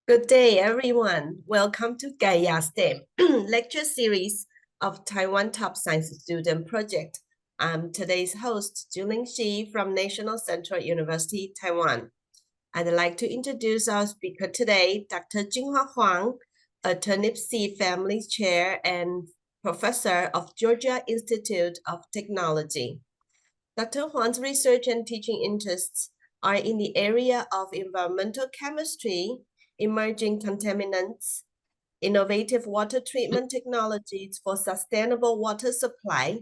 Good day, everyone. Welcome to Gaia STEM lecture series of Taiwan Top Science Student Project. I'm today's host, Juling Shih from National Central University, Taiwan. I'd like to introduce our speaker today, Dr. Ching-Hua Huang, a turnip seed family chair and professor of Georgia Institute of Technology. Dr. Huang's research and teaching interests are in the area of environmental chemistry, emerging contaminants, innovative water treatment technologies for sustainable water supply,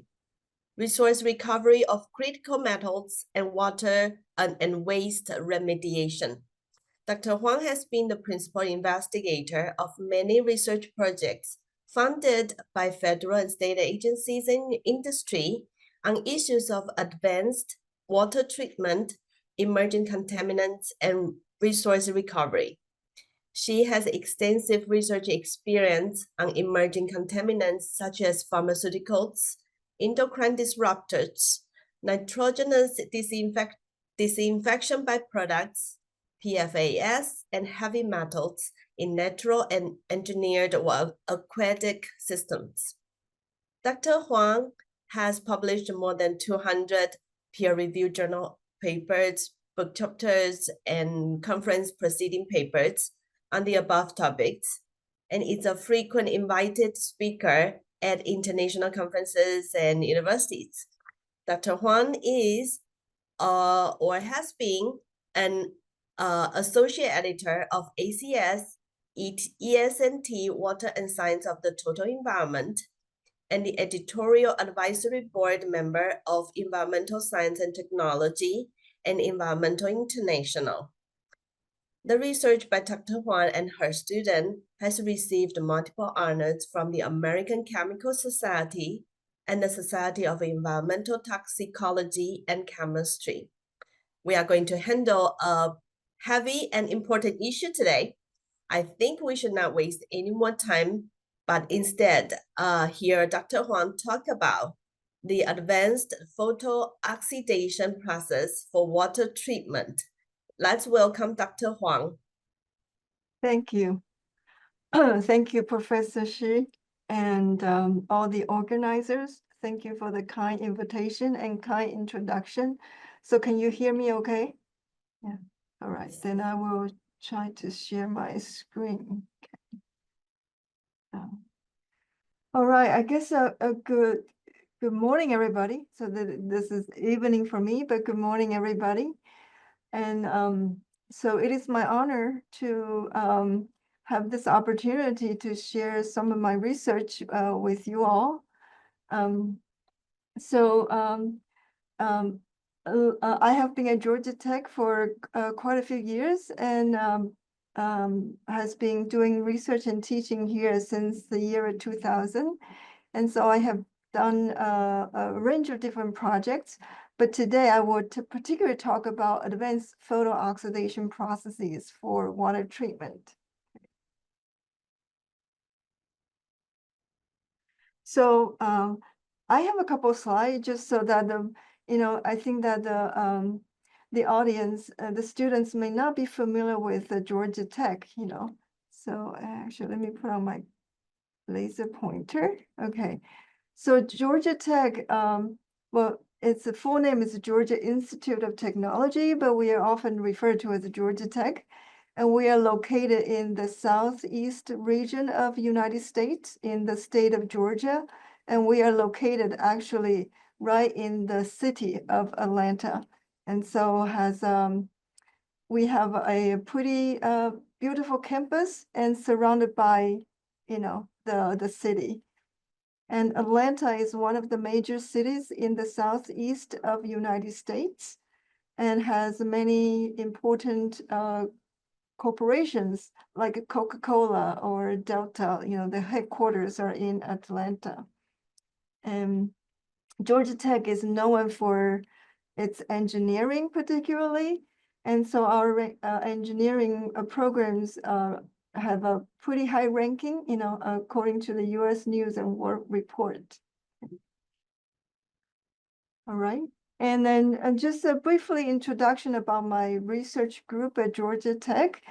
resource recovery of critical metals, and water and waste remediation. Dr. Huang has been the principal investigator of many research projects funded by federal and state agencies and industry on issues of advanced water treatment, emerging contaminants, and resource recovery. She has extensive research experience on emerging contaminants such as pharmaceuticals, endocrine disruptors, nitrogenous disinfection byproducts, PFAS, and heavy metals in natural and engineered aquatic systems. Dr. Huang has published more than 200 peer-reviewed journal papers, book chapters, and conference proceeding papers on the above topics, and is a frequent invited speaker at international conferences and universities. Dr. Huang is or has been an associate editor of ACS, ESNT, Water and Science of the Total Environment, and the editorial advisory board member of Environmental Science and Technology and Environmental International. The research by Dr. Huang and her student has received multiple honors from the American Chemical Society and the Society of Environmental Toxicology and Chemistry. We are going to handle a heavy and important issue today. I think we should not waste any more time, but instead hear Dr. Huang talk about the advanced photo-oxidation process for water treatment. Let's welcome Dr. Huang. Thank you. Thank you, Professor Shih, and all the organizers. Thank you for the kind invitation and kind introduction. So can you hear me okay? Yeah. All right, then I will try to share my screen. Okay. All right, I guess a good morning, everybody. So this is evening for me, but good morning, everybody. And so it is my honor to have this opportunity to share some of my research with you all. I have been at Georgia Tech for quite a few years and has been doing research and teaching here since the year 2000. And so I have done a range of different projects. But today I would particularly talk about advanced photo-oxidation processes for water treatment. So I have a couple of slides just so that I think that the audience, the students may not be familiar with the Georgia Tech, So actually, let me put on my laser pointer. Okay, so Georgia Tech, well, its full name is Georgia Institute of Technology, but we are often referred to as Georgia Tech. And we are located in the southeast region of the United States in the state of Georgia. And we are located actually right in the city of Atlanta. And so we have a pretty beautiful campus and surrounded by, the city. And Atlanta is one of the major cities in the southeast of the United States and has many important corporations like Coca-Cola or Delta. The headquarters are in Atlanta. And Georgia Tech is known for its engineering particularly. And so our engineering programs have a pretty high ranking, according to the U.S. News and World Report. All right. And then just a briefly introduction about my research group at Georgia Tech.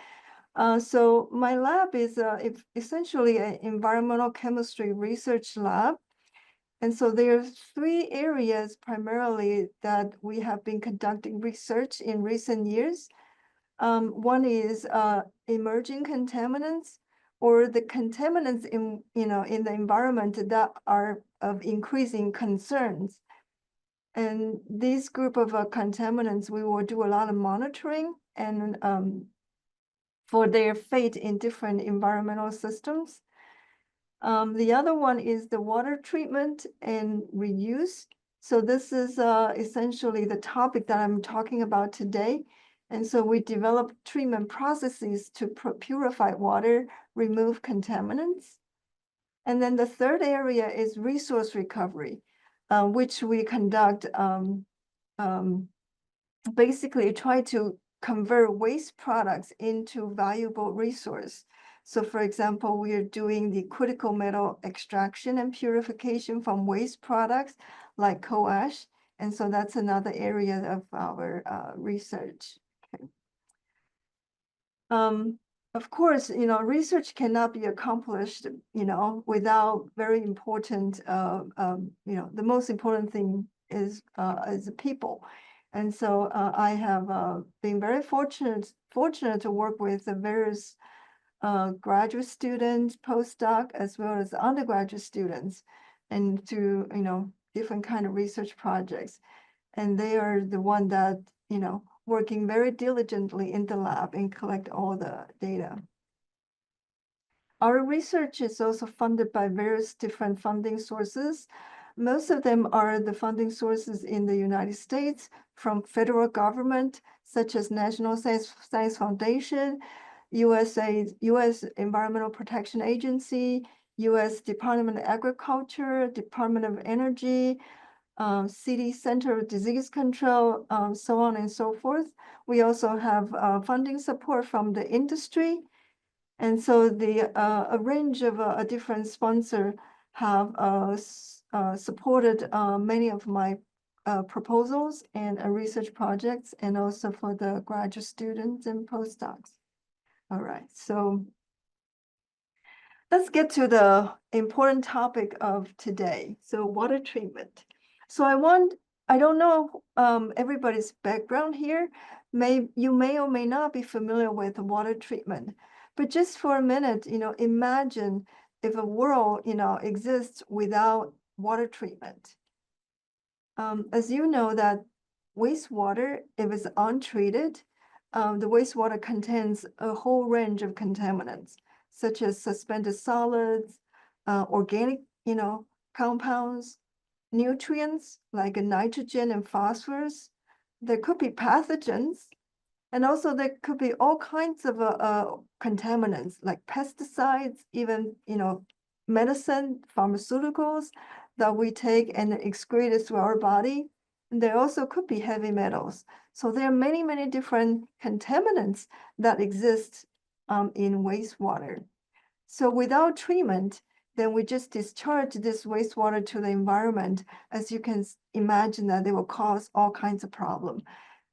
So my lab is essentially an environmental chemistry research lab. And so there are 3 areas primarily that we have been conducting research in recent years. One is emerging contaminants, or the contaminants in the environment that are of increasing concerns. And this group of contaminants, we will do a lot of monitoring and for their fate in different environmental systems. The other one is the water treatment and reuse. So this is essentially the topic that I'm talking about today. And so we develop treatment processes to purify water, remove contaminants. And then the third area is resource recovery, which we conduct basically try to convert waste products into valuable resource. So for example, we are doing the critical metal extraction and purification from waste products like coal ash. And so that's another area of our research. Okay. Of course, research cannot be accomplished, without very important, the most important thing is the people. And so I have been very fortunate to work with the various graduate students, postdoc, as well as undergraduate students, and to different kind of research projects. And they are the one that working very diligently in the lab and collect all the data. Our research is also funded by various different funding sources. Most of them are the funding sources in the United States from federal government, such as National Science Foundation, U.S. Environmental Protection Agency, U.S. Department of Agriculture, Department of Energy, City Center of Disease Control, so on and so forth. We also have funding support from the industry. And so a range of different sponsors have supported many of my proposals and research projects, and also for the graduate students and postdocs. All right, so let's get to the important topic of today. So water treatment. So I don't know everybody's background here. You may or may not be familiar with water treatment, but just for a minute, imagine if a world, exists without water treatment. As you know that wastewater, if it's untreated, the wastewater contains a whole range of contaminants, such as suspended solids, organic, compounds, nutrients like nitrogen and phosphorus. There could be pathogens, and also there could be all kinds of contaminants like pesticides, even medicine, pharmaceuticals that we take and excrete it through our body. And there also could be heavy metals. So there are many, many different contaminants that exist in wastewater. So without treatment, then we just discharge this wastewater to the environment. As you can imagine, that they will cause all kinds of problems.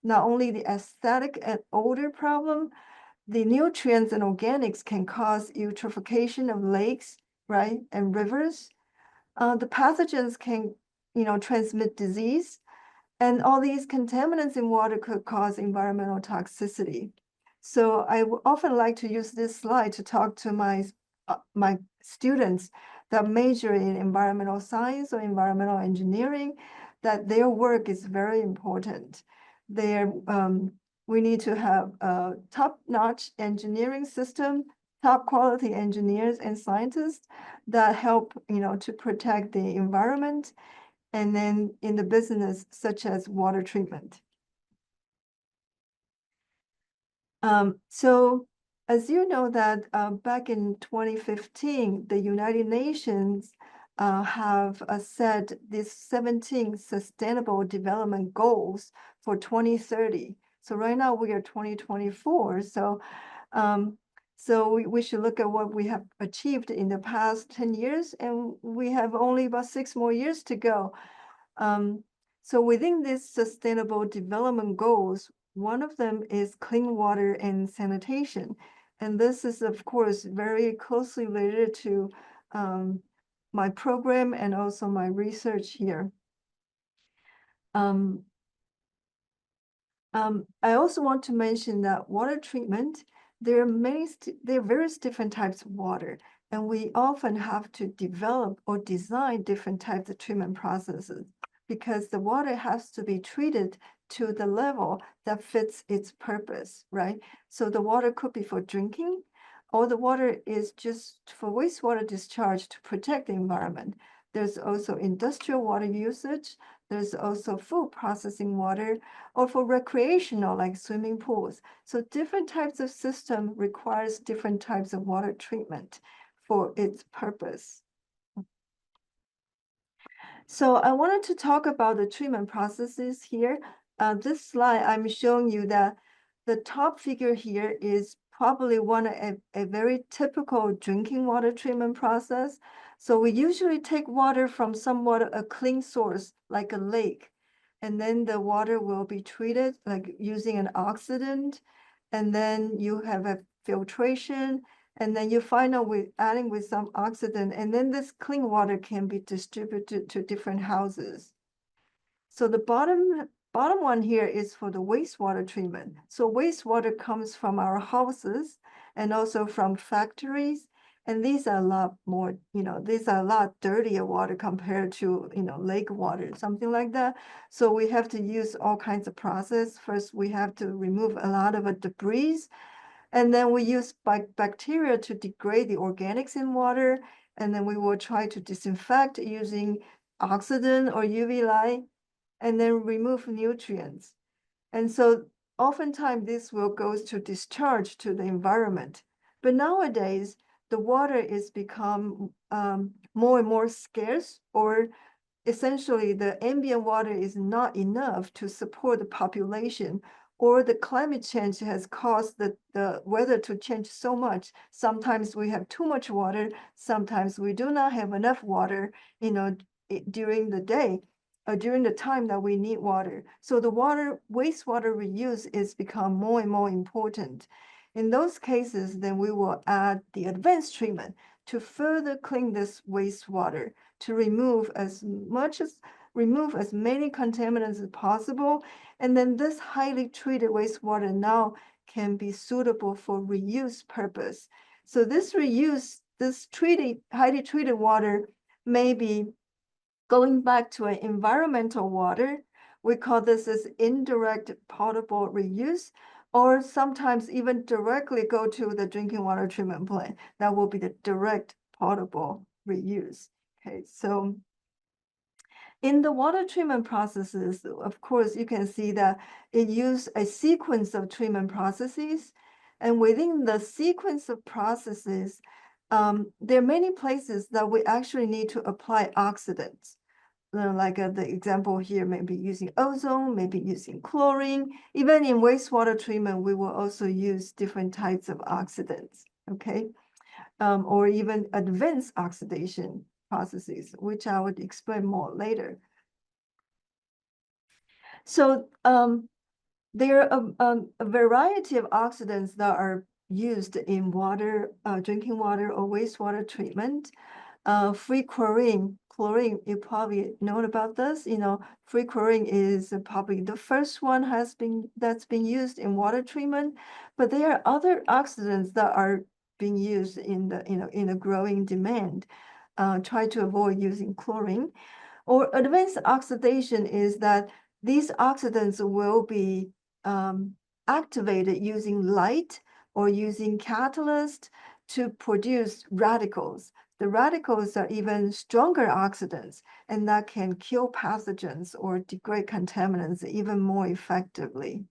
Not only the aesthetic and odor problem, the nutrients and organics can cause eutrophication of lakes, right, and rivers. The pathogens can, transmit disease, and all these contaminants in water could cause environmental toxicity. So I often like to use this slide to talk to my students that major in environmental science or environmental engineering, that their work is very important. We need to have a top-notch engineering system, top quality engineers and scientists that help, to protect the environment, and then in the business such as water treatment. So as you know that back in 2015, the United Nations have set these 17 Sustainable Development Goals for 2030. So right now we are 2024. So we should look at what we have achieved in the past 10 years, and we have only about 6 more years to go. So within these Sustainable Development Goals, one of them is clean water and sanitation. And this is, of course, very closely related to my program and also my research here. I also want to mention that water treatment, there are various different types of water, and we often have to develop or design different types of treatment processes because the water has to be treated to the level that fits its purpose, right? So the water could be for drinking, or the water is just for wastewater discharge to protect the environment. There's also industrial water usage. There's also food processing water, or for recreational, like swimming pools. So different types of system requires different types of water treatment for its purpose. So I wanted to talk about the treatment processes here. This slide, I'm showing you that the top figure here is probably a very typical drinking water treatment process. So we usually take water from somewhat a clean source, like a lake, and then the water will be treated like using an oxidant, and then you have a filtration, and then you final with adding with some oxidant, and then this clean water can be distributed to different houses. So the bottom one here is for the wastewater treatment. So wastewater comes from our houses and also from factories. And these are a lot more, these are a lot dirtier water compared to, lake water, something like that. So we have to use all kinds of process. First, we have to remove a lot of debris. And then we use bacteria to degrade the organics in water. And then we will try to disinfect using oxidant or UV light, and then remove nutrients. And so oftentimes this will goes to discharge to the environment. But nowadays, the water is become more and more scarce, or essentially the ambient water is not enough to support the population, or the climate change has caused the weather to change so much. Sometimes we have too much water, sometimes we do not have enough water, during the day, during the time that we need water. So the wastewater reuse is become more and more important. In those cases, then we will add the advanced treatment to further clean this wastewater, to remove as many contaminants as possible. And then this highly treated wastewater now can be suitable for reuse purpose. So this highly treated water may be going back to an environmental water. We call this as indirect potable reuse, or sometimes even directly go to the drinking water treatment plant. That will be the direct potable reuse. Okay, so in the water treatment processes, of course, you can see that it uses a sequence of treatment processes. And within the sequence of processes, there are many places that we actually need to apply oxidants. Like the example here, maybe using ozone, maybe using chlorine. Even in wastewater treatment, we will also use different types of oxidants, okay? Or even advanced oxidation processes, which I would explain more later. So there are a variety of oxidants that are used in water, drinking water or wastewater treatment. Free chlorine, you probably know about this. Free chlorine is probably the first one that's been used in water treatment, but there are other oxidants that are being used in a growing demand. Try to avoid using chlorine. Or advanced oxidation is that these oxidants will be activated using light or using catalyst to produce radicals. The radicals are even stronger oxidants, and that can kill pathogens or degrade contaminants even more effectively.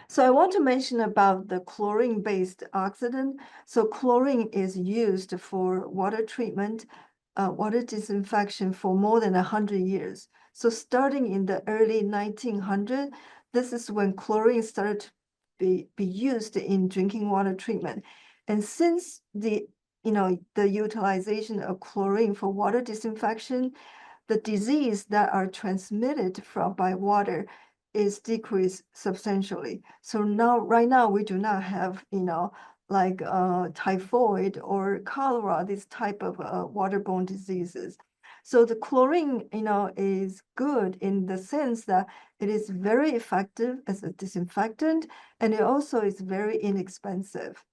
So I want to mention about the chlorine-based oxidant. So chlorine is used for water treatment, water disinfection for more than 100 years. So starting in the early 1900s, this is when chlorine started to be used in drinking water treatment. And since the utilization of chlorine for water disinfection, the disease that are transmitted by water is decreased substantially. So now, right now, we do not have, like typhoid or cholera, this type of waterborne diseases. So the chlorine, is good in the sense that it is very effective as a disinfectant, and it also is very inexpensive.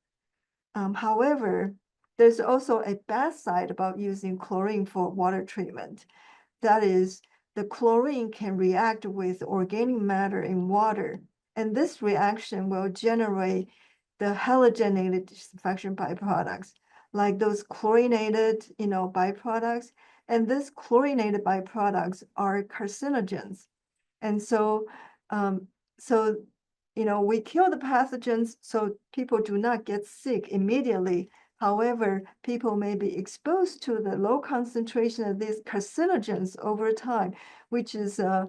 However, there's also a bad side about using chlorine for water treatment. That is, the chlorine can react with organic matter in water, and this reaction will generate the halogenated disinfection byproducts, like those chlorinated, byproducts. And these chlorinated byproducts are carcinogens. And so, we kill the pathogens so people do not get sick immediately. However, people may be exposed to the low concentration of these carcinogens over time, which is a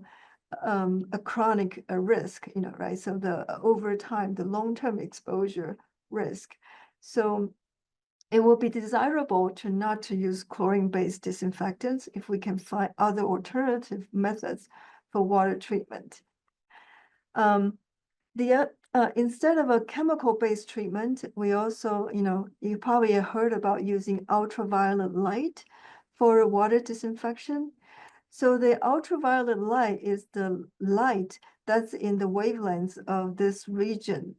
chronic risk, right? So over time, the long-term exposure risk. So it will be desirable not to use chlorine-based disinfectants if we can find other alternative methods for water treatment. Instead of a chemical-based treatment, we also, you probably have heard about using ultraviolet light for water disinfection. So the ultraviolet light is the light that's in the wavelengths of this region,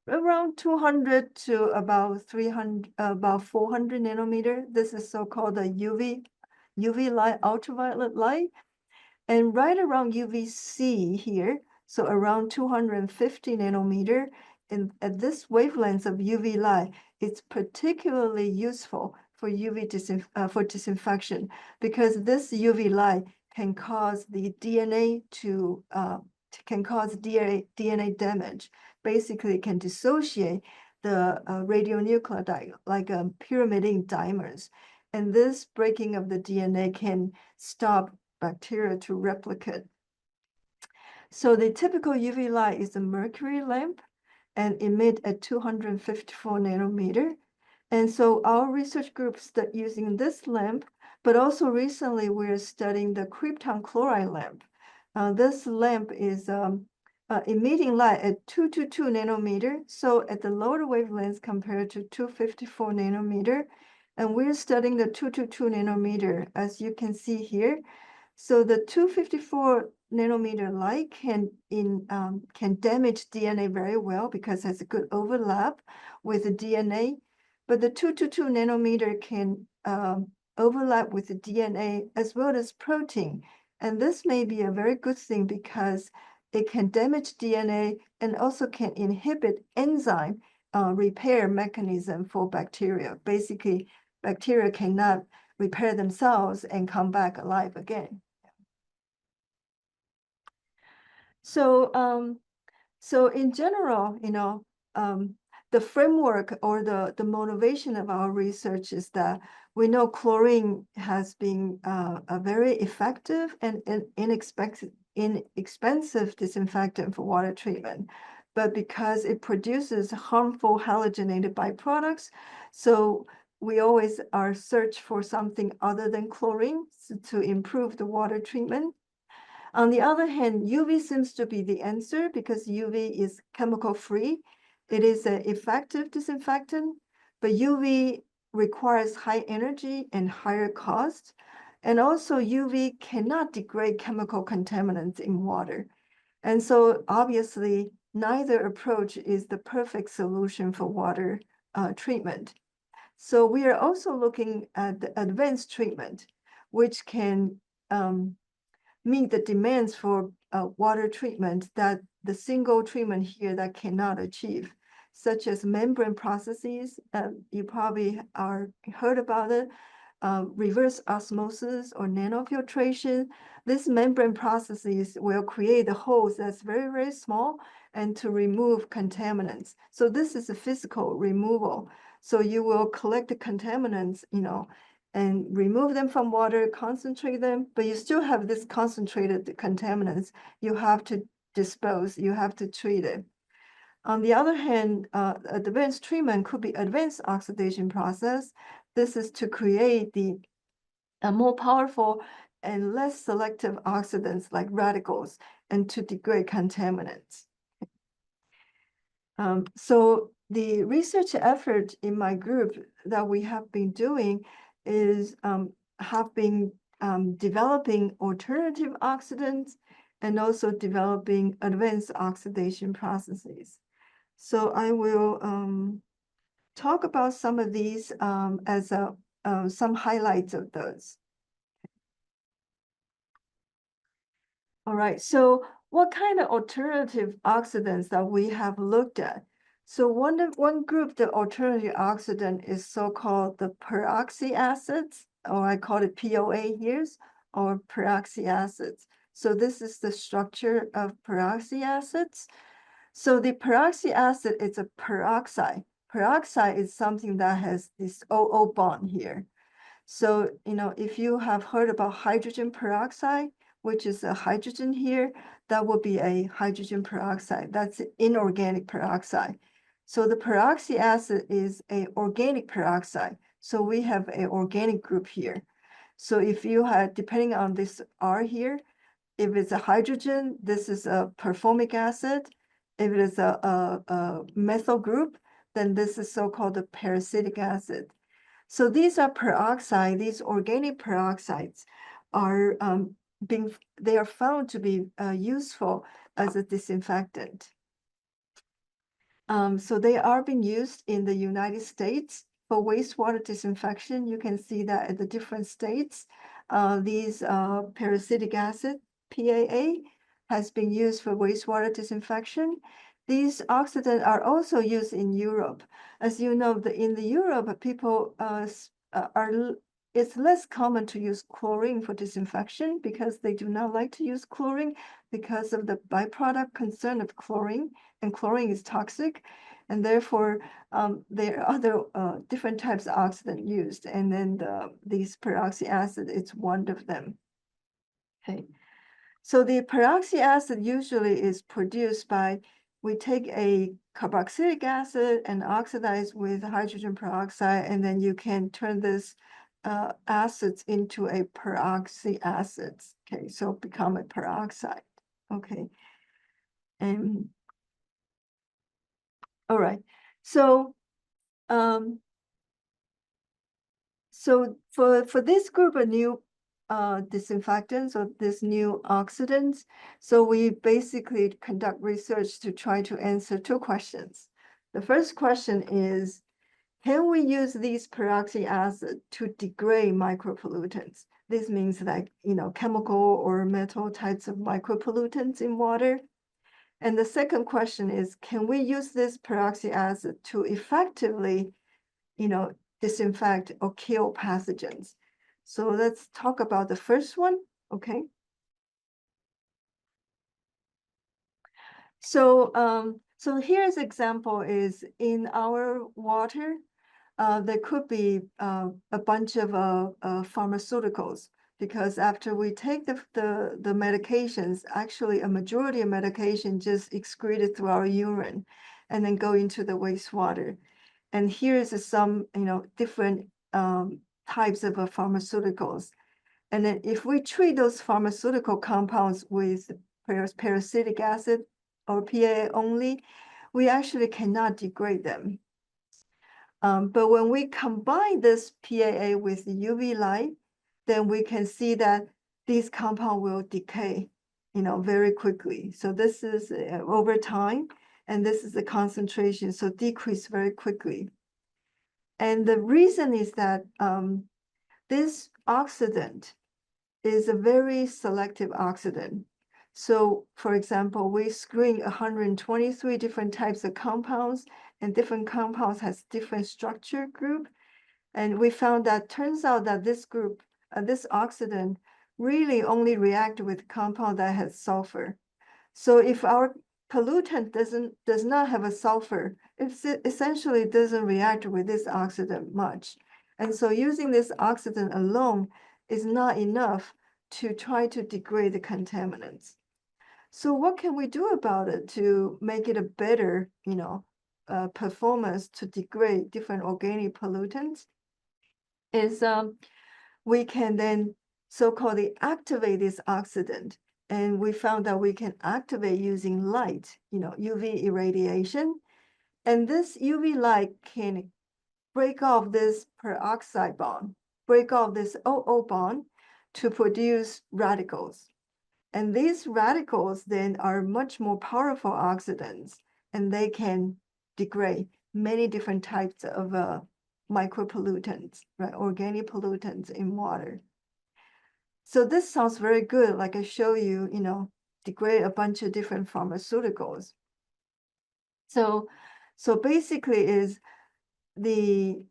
around 200 to about 300, about 400 nanometer. This is so-called the UV light, ultraviolet light. And right around UVC here, so around 250 nanometer, at this wavelength of UV light, it's particularly useful for for disinfection, because this UV light can cause the DNA can cause DNA damage. Basically, it can dissociate the radionuclide, like pyrimidine dimers. And this breaking of the DNA can stop bacteria to replicate. So the typical UV light is a mercury lamp and emit at 254 nanometer. And so our research group started using this lamp, but also recently we're studying the krypton chloride lamp. This lamp is emitting light at 222 nanometer, so at the lower wavelengths compared to 254 nanometer. And we're studying the 222 nanometer, as you can see here. So the 254 nanometer light can damage DNA very well because it has a good overlap with the DNA. But the 222 nanometer can overlap with the DNA as well as protein. And this may be a very good thing because it can damage DNA and also can inhibit enzyme repair mechanism for bacteria. Basically, bacteria cannot repair themselves and come back alive again. So, so in general, the framework or the motivation of our research is that we know chlorine has been a very effective and inexpensive disinfectant for water treatment. But because it produces harmful halogenated byproducts, so we always are search for something other than chlorine to improve the water treatment. On the other hand, UV seems to be the answer because UV is chemical free. It is an effective disinfectant, but UV requires high energy and higher cost. And also UV cannot degrade chemical contaminants in water. And so obviously neither approach is the perfect solution for water treatment. So we are also looking at the advanced treatment, which can meet the demands for water treatment that the single treatment here that cannot achieve, such as membrane processes. You probably heard about it, reverse osmosis or nanofiltration. These membrane processes will create a hose that's very, very small and to remove contaminants. So this is a physical removal. So you will collect the contaminants, and remove them from water, concentrate them, but you still have this concentrated contaminants. You have to dispose, you have to treat it. On the other hand, advanced treatment could be advanced oxidation process. This is to create a more powerful and less selective oxidants like radicals and to degrade contaminants. So the research effort in my group that we have been doing is developing alternative oxidants and also developing advanced oxidation processes. So I will talk about some of these as some highlights of those. All right, so what kind of alternative oxidants that we have looked at? So one group, the alternative oxidant is so-called the peroxy acids, or I call it POA here, or peroxy acids. So this is the structure of peroxy acids. So the peroxy acid is a peroxide. Peroxide is something that has this OO bond here. So, if you have heard about hydrogen peroxide, which is a hydrogen here, that will be a hydrogen peroxide. That's inorganic peroxide. So the peroxy acid is an organic peroxide. So we have an organic group here. So if you had, depending on this R here, if it's a hydrogen, this is a performic acid. If it is a methyl group, then this is so-called a peracetic acid. So these are peroxide, these organic peroxides are they are found to be useful as a disinfectant. So they are being used in the United States for wastewater disinfection. You can see that at the different states, these peracetic acid, PAA, has been used for wastewater disinfection. These oxidants are also used in Europe. As you know, in the Europe, people it's less common to use chlorine for disinfection because they do not like to use chlorine because of the byproduct concern of chlorine, and chlorine is toxic. And therefore, there are other different types of oxidant used. And then these peroxy acid, it's one of them. Okay. So the peroxy acid usually is produced by, we take a carboxylic acid and oxidize with hydrogen peroxide, and then you can turn this acids into a peroxy acids. Okay, so become a peroxide. Okay. And all right. So for this group of new disinfectants or this new oxidants, so we basically conduct research to try to answer two questions. The first question is, can we use these peroxy acid to degrade micropollutants? This means like, chemical or metal types of micropollutants in water. And the second question is, can we use this peroxy acid to effectively, disinfect or kill pathogens? So let's talk about the first one, okay? So, so here's example is in our water, there could be a bunch of pharmaceuticals, because after we take the medications, actually a majority of medication just excreted through our urine and then go into the wastewater. And here's some, different types of pharmaceuticals. And then if we treat those pharmaceutical compounds with peracetic acid or PAA only, we actually cannot degrade them. But when we combine this PAA with UV light, then we can see that these compounds will decay, very quickly. So this is over time, and this is the concentration, so decrease very quickly. And the reason is that this oxidant is a very selective oxidant. So for example, we screen 123 different types of compounds, and different compounds has different structure group. And we found that turns out that this group, this oxidant really only react with compound that has sulfur. So if our pollutant does not have a sulfur, it essentially doesn't react with this oxidant much. And so using this oxidant alone is not enough to try to degrade the contaminants. So what can we do about it to make it a better, performance to degrade different organic pollutants? Is we can then so-called the activate this oxidant. And we found that we can activate using light, UV irradiation. And this UV light can break off this peroxide bond, break off this OO bond to produce radicals. And these radicals then are much more powerful oxidants, and they can degrade many different types of micropollutants, right? Organic pollutants in water. So this sounds very good. Like I show you, degrade a bunch of different pharmaceuticals. So basically is the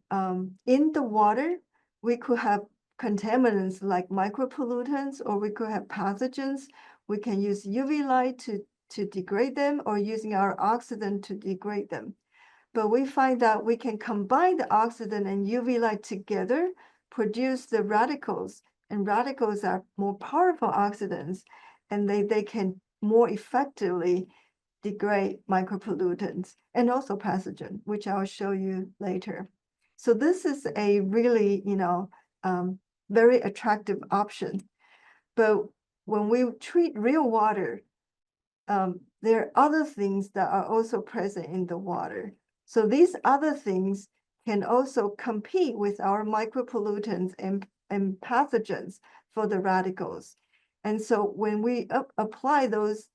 in the water, we could have contaminants like micropollutants, or we could have pathogens. We can use UV light to degrade them, or using our oxidant to degrade them. But we find that we can combine the oxidant and UV light together, produce the radicals, and radicals are more powerful oxidants, and they can more effectively degrade micropollutants and also pathogen, which I'll show you later. So this is a really, very attractive option. But when we treat real water, there are other things that are also present in the water. So these other things can also compete with our micropollutants and pathogens for the radicals. And so when we apply those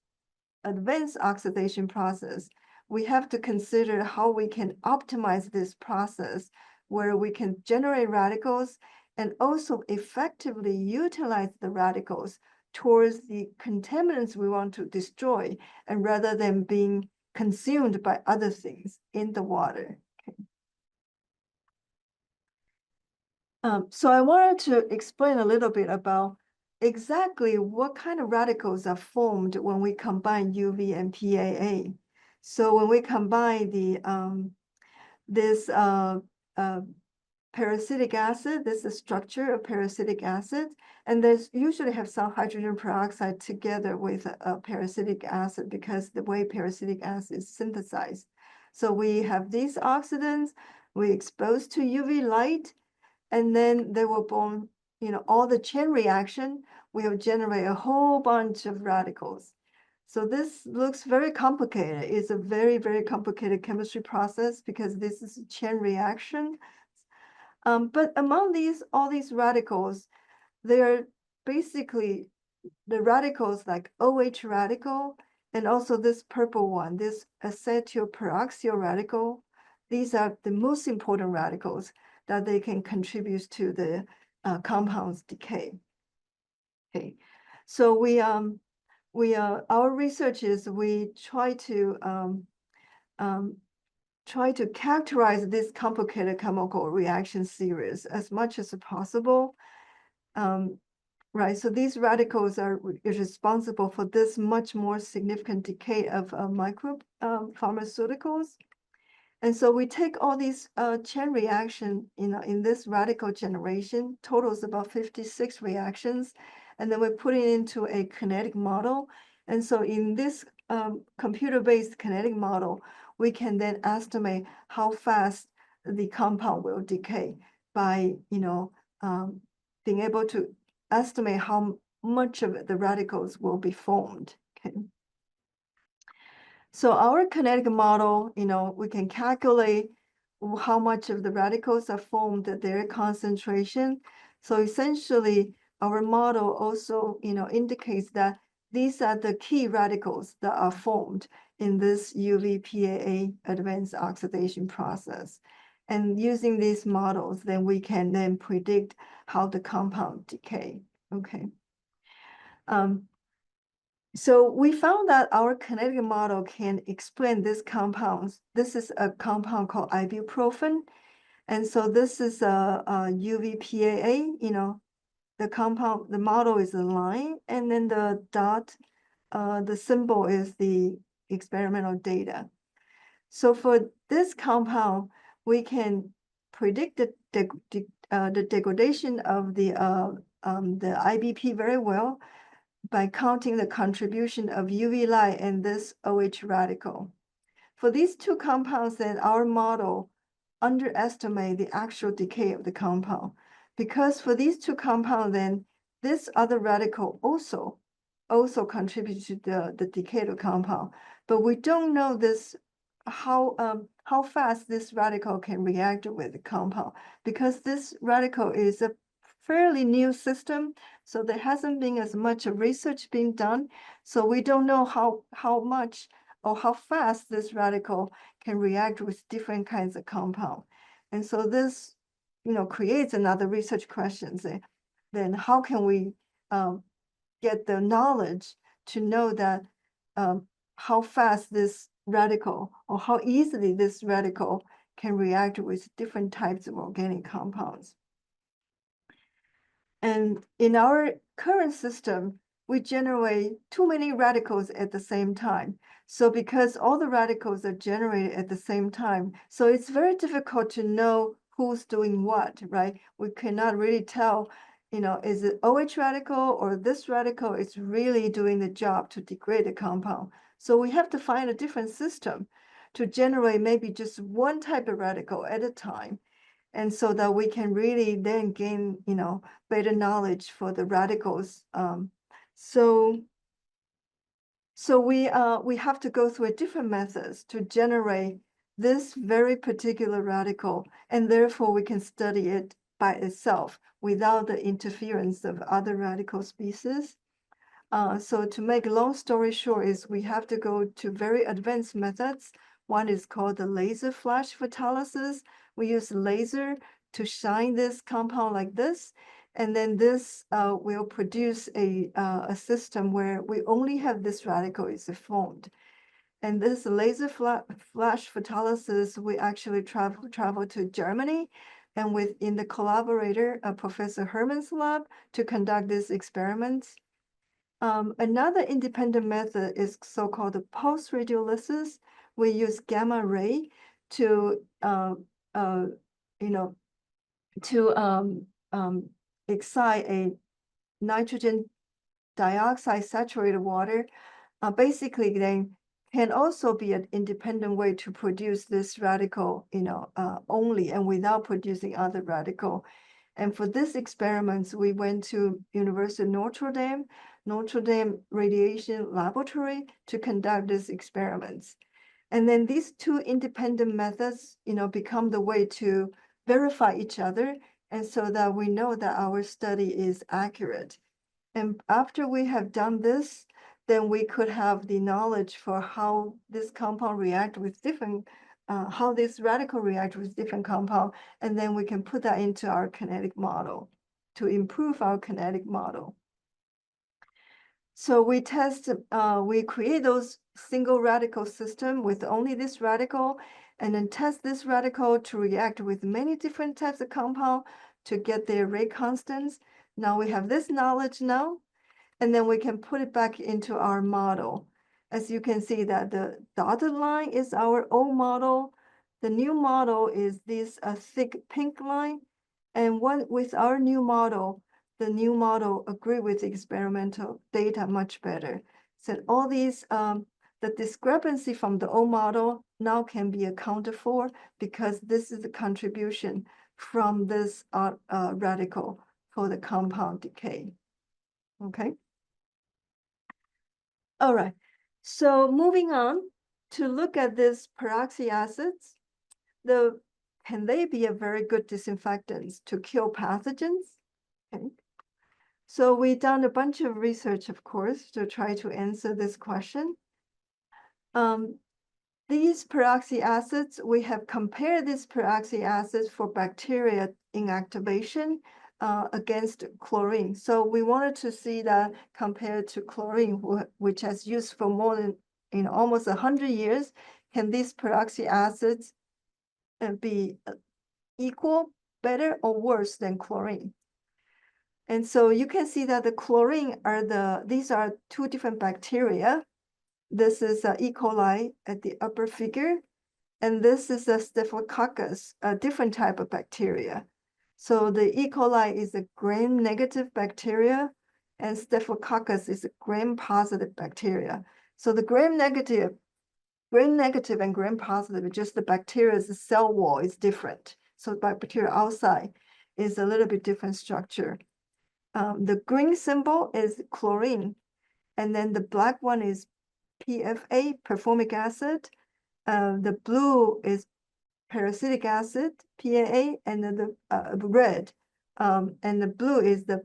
advanced oxidation process, we have to consider how we can optimize this process where we can generate radicals and also effectively utilize the radicals towards the contaminants we want to destroy, and rather than being consumed by other things in the water. Okay. So I wanted to explain a little bit about exactly what kind of radicals are formed when we combine UV and PAA. So when we combine this parasitic acid, this is the structure of parasitic acid, and there's usually have some hydrogen peroxide together with a parasitic acid because the way parasitic acid is synthesized. So we have these oxidants, we expose to UV light, and then they will born, all the chain reaction will generate a whole bunch of radicals. So this looks very complicated. It's a very, very complicated chemistry process because this is a chain reaction. But among all these radicals, they're basically the radicals like OH radical, and also this purple one, this acetylperoxyl radical. These are the most important radicals that they can contribute to the compound's decay. Okay, so our research is we try to characterize this complicated chemical reaction series as much as possible. Right, so these radicals are responsible for this much more significant decay of pharmaceuticals. And so we take all these chain reaction, in this radical generation, totals about 56 reactions, and then we put it into a kinetic model. And so in this computer-based kinetic model, we can then estimate how fast the compound will decay by, being able to estimate how much of the radicals will be formed. Okay. So our kinetic model, we can calculate how much of the radicals are formed at their concentration. So essentially, our model also, indicates that these are the key radicals that are formed in this UV-PAA advanced oxidation process. And using these models, then we can then predict how the compound decay. Okay. So we found that our kinetic model can explain these compounds. This is a compound called ibuprofen. And so this is a UV-PAA, the compound, the model is a line, and then the dot, the symbol is the experimental data. So for this compound, we can predict the degradation of the IBP very well by counting the contribution of UV light and this OH radical. For these two compounds, then our model underestimate the actual decay of the compound, because for these two compounds, then this other radical also contributes to the decay of the compound, but we don't know this how fast this radical can react with the compound, because this radical is a fairly new system, so there hasn't been as much research being done, so we don't know how much or how fast this radical can react with different kinds of compound. And so this, creates another research question. Then how can we get the knowledge to know that how fast this radical or how easily this radical can react with different types of organic compounds. And in our current system, we generate too many radicals at the same time. So because all the radicals are generated at the same time, so it's very difficult to know who's doing what, right? We cannot really tell, is it OH radical or this radical is really doing the job to degrade the compound. So we have to find a different system to generate maybe just one type of radical at a time. And so that we can really then gain, better knowledge for the radicals. So we have to go through different methods to generate this very particular radical, and therefore we can study it by itself without the interference of other radical species. So to make a long story short is we have to go to very advanced methods. One is called the laser flash photolysis. We use laser to shine this compound like this. And then this will produce a system where we only have this radical is formed. And this laser flash photolysis, we actually travel to Germany and within the collaborator, Professor Herman's lab, to conduct these experiments. Another independent method is so-called post-radiolysis. We use gamma ray to, excite a nitrogen dioxide saturated water. Basically, then can also be an independent way to produce this radical, only and without producing other radical. And for this experiments, we went to University of Notre Dame Radiation Laboratory to conduct these experiments. And then these two independent methods, become the way to verify each other, and so that we know that our study is accurate. And after we have done this, then we could have the knowledge for how this compound react with different, how this radical react with different compound, and then we can put that into our kinetic model to improve our kinetic model. So we create those single radical system with only this radical, and then test this radical to react with many different types of compound to get their rate constants. Now we have this knowledge now, and then we can put it back into our model. As you can see that the dotted line is our old model. The new model is this thick pink line. And with our new model, the new model agree with the experimental data much better. So all these, the discrepancy from the old model now can be accounted for because this is the contribution from this radical for the compound decay. Okay. All right. So moving on to look at this peroxy acids, can they be a very good disinfectants to kill pathogens? Okay. So we've done a bunch of research, of course, to try to answer this question. These peroxy acids, we have compared these peroxy acids for bacteria inactivation against chlorine. So we wanted to see that compared to chlorine, which has used for more than almost 100 years, can these peroxy acids be equal, better, or worse than chlorine? And so you can see that the chlorine these are two different bacteria. This is E. coli at the upper figure, and this is a Staphylococcus, a different type of bacteria. So the E. coli is a gram-negative bacteria, and Staphylococcus is a gram-positive bacteria. So the gram-negative and gram-positive, just the bacteria's cell wall is different. So bacteria outside is a little bit different structure. the green symbol is chlorine, and then the black one is PFA, performic acid. The blue is peracetic acid, PAA, and then the red, and the blue is the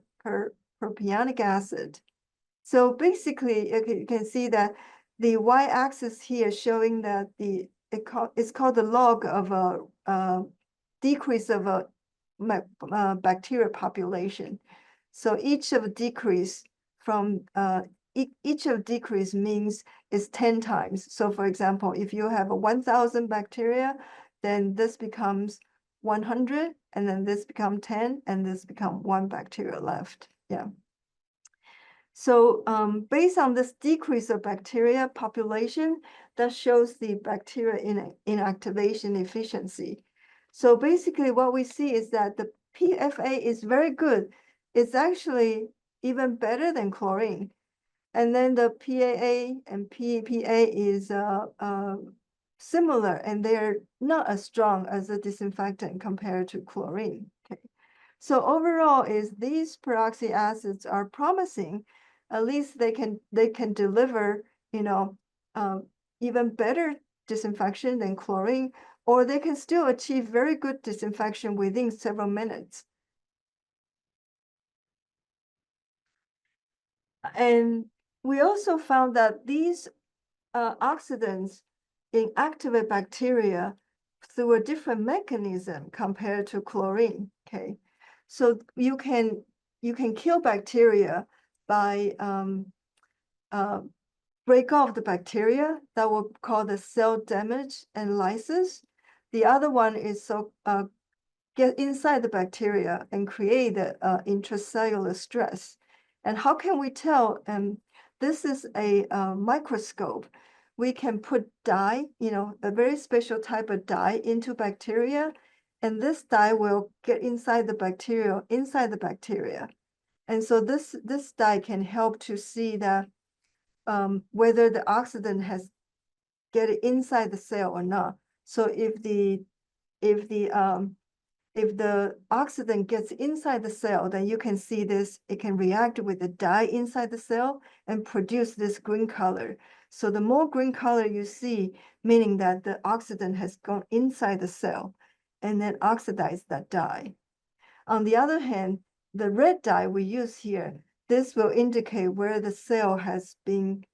propionic acid. So basically, you can see that the y-axis here showing that it's called the log of a decrease of a bacteria population. So each of decrease from each of decrease means is 10 times. So for example, if you have a 1,000 bacteria, then this becomes 100, and then this become 10, and this become 1 bacteria left. Yeah. So based on this decrease of bacteria population, that shows the bacteria inactivation efficiency. So basically what we see is that the PFA is very good. It's actually even better than chlorine. And then the PAA and PPA is similar, and they're not as strong as a disinfectant compared to chlorine. Okay. So overall is these peroxy acids are promising. At least they can deliver, even better disinfection than chlorine, or they can still achieve very good disinfection within several minutes. And we also found that these oxidants inactivate bacteria through a different mechanism compared to chlorine. Okay, so you can kill bacteria by break off the bacteria. That will call the cell damage and lysis. The other one is get inside the bacteria and create the intracellular stress. And how can we tell? This is a microscope. We can put dye, a very special type of dye into bacteria, and this dye will get inside the bacteria. And so this dye can help to see that whether the oxidant has get inside the cell or not. So if the oxidant gets inside the cell, then you can see this, it can react with the dye inside the cell and produce this green color. So the more green color you see, meaning that the oxidant has gone inside the cell and then oxidized that dye. On the other hand, the red dye we use here, this will indicate where the cell has been,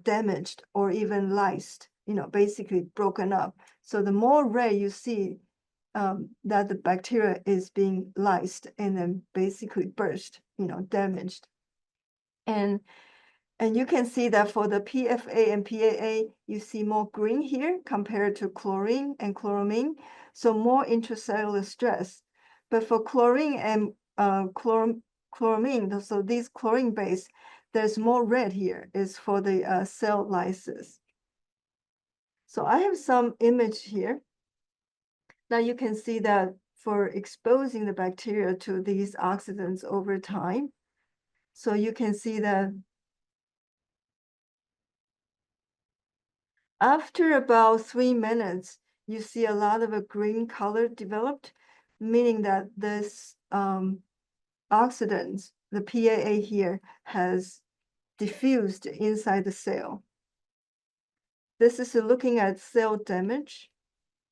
damaged or even lysed, basically broken up. So the more red you see, that the bacteria is being lysed and then basically burst, damaged. And you can see that for the PFA and PAA, you see more green here compared to chlorine and chloramine, so more intracellular stress. But for chlorine and chloramine, so these chlorine base, there's more red here, is for the cell lysis. So I have some image here. Now you can see that for exposing the bacteria to these oxidants over time. So you can see that after about 3 minutes, you see a lot of a green color developed, meaning that this oxidant, the PAA here, has diffused inside the cell. This is looking at cell damage.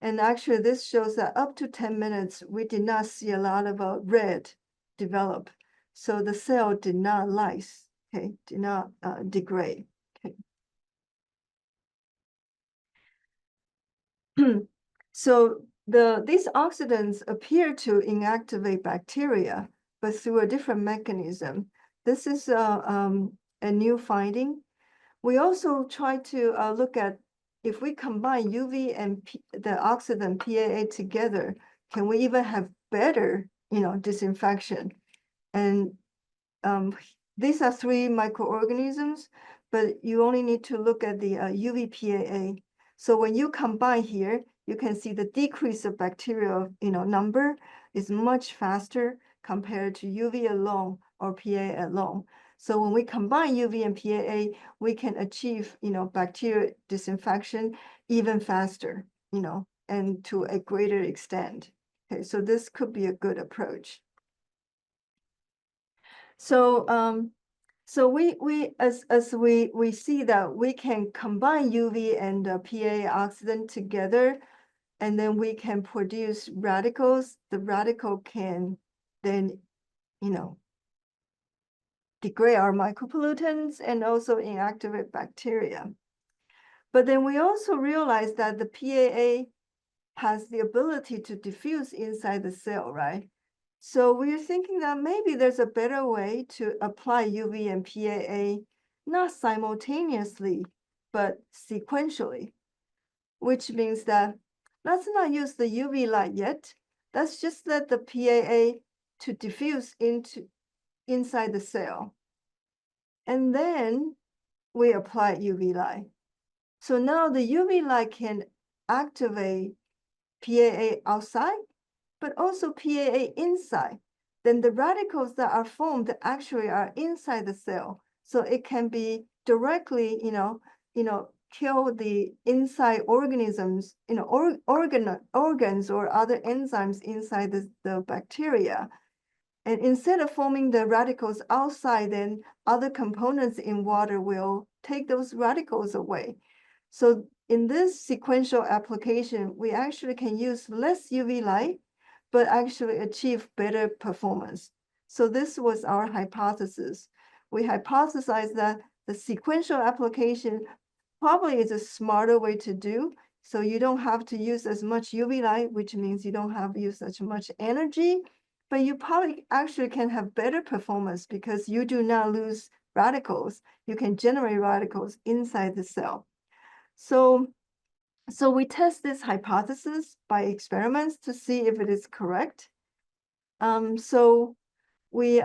And actually, this shows that up to 10 minutes, we did not see a lot of red develop. So the cell did not lyse, okay, did not degrade. Okay. So these oxidants appear to inactivate bacteria, but through a different mechanism. This is a new finding. We also try to look at if we combine UV and the oxidant PAA together, can we even have better, disinfection? And these are 3 microorganisms, but you only need to look at the UV PAA. So when you combine here, you can see the decrease of bacterial, number is much faster compared to UV alone or PAA alone. So when we combine UV and PAA, we can achieve, bacteria disinfection even faster, and to a greater extent. Okay, so this could be a good approach. So we see that we can combine UV and PAA oxidant together, and then we can produce radicals. The radical can then, degrade our micropollutants and also inactivate bacteria. But then we also realize that the PAA has the ability to diffuse inside the cell, right? So we're thinking that maybe there's a better way to apply UV and PAA, not simultaneously, but sequentially, which means that let's not use the UV light yet. Let's just let the PAA to diffuse inside the cell. And then we apply UV light. So now the UV light can activate PAA outside, but also PAA inside. Then the radicals that are formed actually are inside the cell. So it can be directly, kill the inside organisms, organs or other enzymes inside the bacteria. And instead of forming the radicals outside, then other components in water will take those radicals away. So in this sequential application, we actually can use less UV light, but actually achieve better performance. So this was our hypothesis. We hypothesized that the sequential application probably is a smarter way to do. So you don't have to use as much UV light, which means you don't have to use such much energy, but you probably actually can have better performance because you do not lose radicals. You can generate radicals inside the cell. So we test this hypothesis by experiments to see if it is correct. So we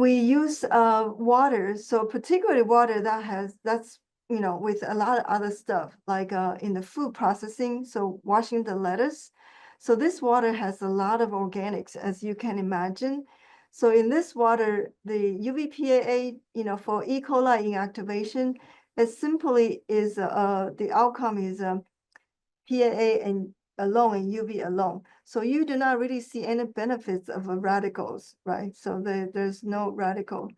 use water, so particularly water that's with a lot of other stuff like in the food processing, so washing the lettuce. So this water has a lot of organics, as you can imagine. So in this water, the UVPAA, for E. coli inactivation, it simply is the outcome is PAA and alone and UV alone. So you do not really see any benefits of radicals, right? So there's no radical.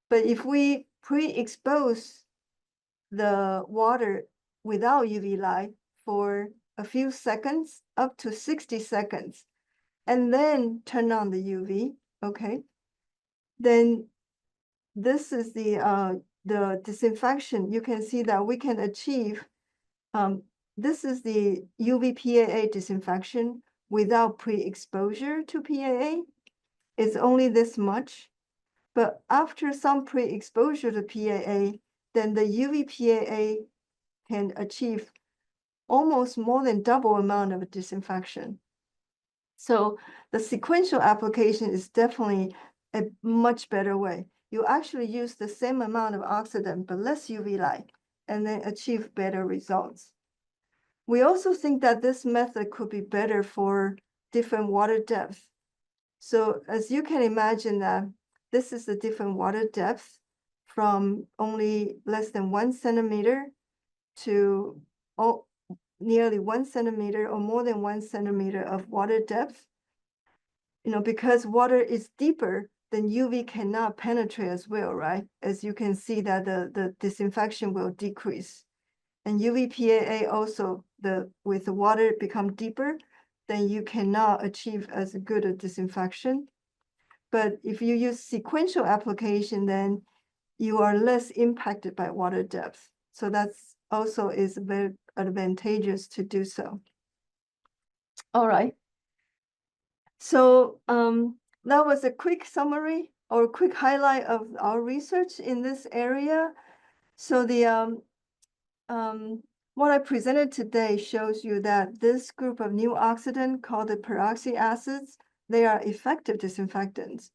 But if we pre-expose the water without UV light for a few seconds, up to 60 seconds, and then turn on the UV, okay, then this is the disinfection. You can see that we can achieve, this is the UV-PAA disinfection without pre-exposure to PAA. It's only this much, but after some pre-exposure to PAA, then the UV-PAA can achieve almost more than double amount of disinfection. So the sequential application is definitely a much better way. You actually use the same amount of oxidant, but less UV light, and then achieve better results. We also think that this method could be better for different water depths. So as you can imagine that this is the different water depth from only less than 1 centimeter to nearly 1 centimeter or more than 1 centimeter of water depth. Because water is deeper, then UV cannot penetrate as well, right? As you can see that the disinfection will decrease. And UVPAA also, with the water become deeper, then you cannot achieve as good a disinfection. But if you use sequential application, then you are less impacted by water depth. So that's also is very advantageous to do so. All right. So that was a quick summary or quick highlight of our research in this area. So the what I presented today shows you that this group of new oxidant called the peroxy acids, they are effective disinfectants,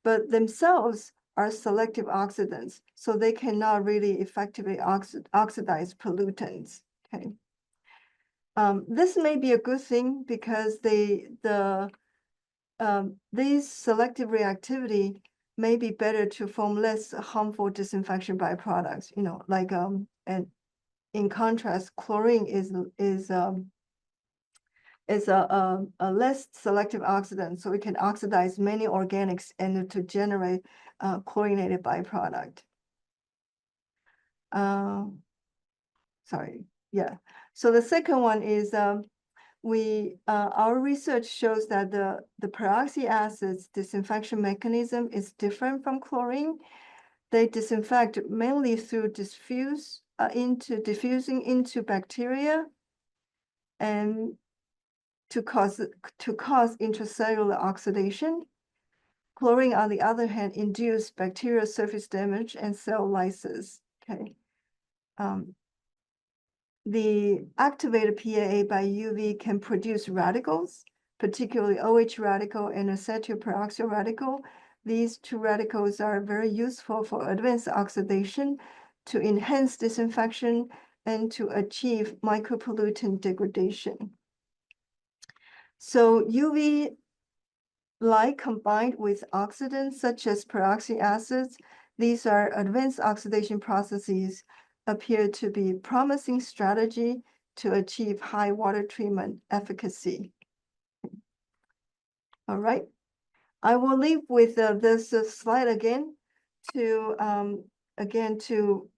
but themselves are selective oxidants, so they cannot really effectively oxidize pollutants. Okay. This may be a good thing because these selective reactivity may be better to form less harmful disinfection byproducts, like and in contrast, chlorine is a less selective oxidant, so it can oxidize many organics and to generate chlorinated byproduct. Sorry, yeah. So the second one is our research shows that the peroxy acid's disinfection mechanism is different from chlorine. They disinfect mainly through diffusing into bacteria and to cause intracellular oxidation. Chlorine, on the other hand, induces bacterial surface damage and cell lysis. Okay. The activated PAA by UV can produce radicals, particularly OH radical and acetyl-peroxyl radical. These two radicals are very useful for advanced oxidation, to enhance disinfection, and to achieve micropollutant degradation. So UV light combined with oxidants such as peroxy acids, these are advanced oxidation processes, appear to be promising strategy to achieve high water treatment efficacy. All right, I will leave with this slide again to